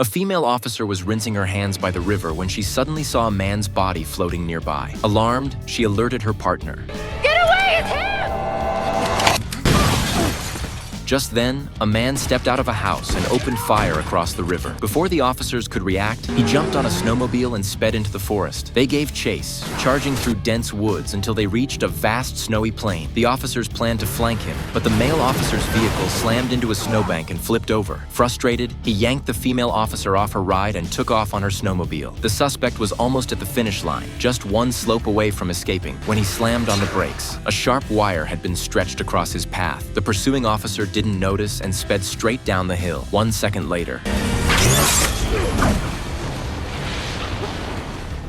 A female officer was rinsing her hands by the river when she suddenly saw a man's body floating nearby. Alarmed, she alerted her partner. Get away! It's him! Just then, a man stepped out of a house and opened fire across the river. Before the officers could react, he jumped on a snowmobile and sped into the forest. They gave chase, charging through dense woods until they reached a vast snowy plain. The officers planned to flank him, but the male officer's vehicle slammed into a snowbank and flipped over. Frustrated, he yanked the female officer off her ride and took off on her snowmobile. The suspect was almost at the finish line, just one slope away from escaping, when he slammed on the brakes. A sharp wire had been stretched across his path. The pursuing officer didn't notice and sped straight down the hill. 1 second later,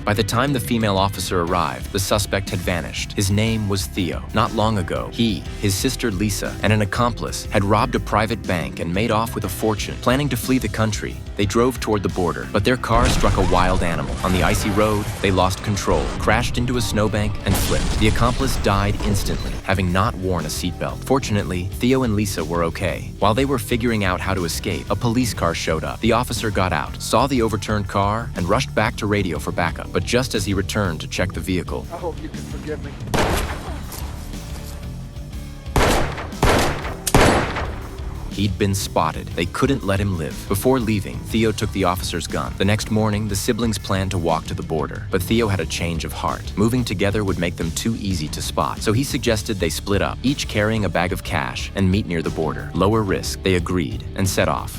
by the time the female officer arrived, the suspect had vanished. His name was Theo. Not long ago, he, his sister Lisa, and an accomplice had robbed a private bank and made off with a fortune. Planning to flee the country, they drove toward the border, but their car struck a wild animal. On the icy road, they lost control, crashed into a snowbank, and flipped. The accomplice died instantly, having not worn a seatbelt. Fortunately, Theo and Lisa were okay. While they were figuring out how to escape, a police car showed up. The officer got out, saw the overturned car, and rushed back to radio for backup. But just as he returned to check the vehicle, I hope you can forgive me. he'd been spotted. They couldn't let him live. Before leaving, Theo took the officer's gun. The next morning, the siblings planned to walk to the border, but Theo had a change of heart. Moving together would make them too easy to spot, so he suggested they split up, each carrying a bag of cash, and meet near the border. Lower risk, they agreed, and set off.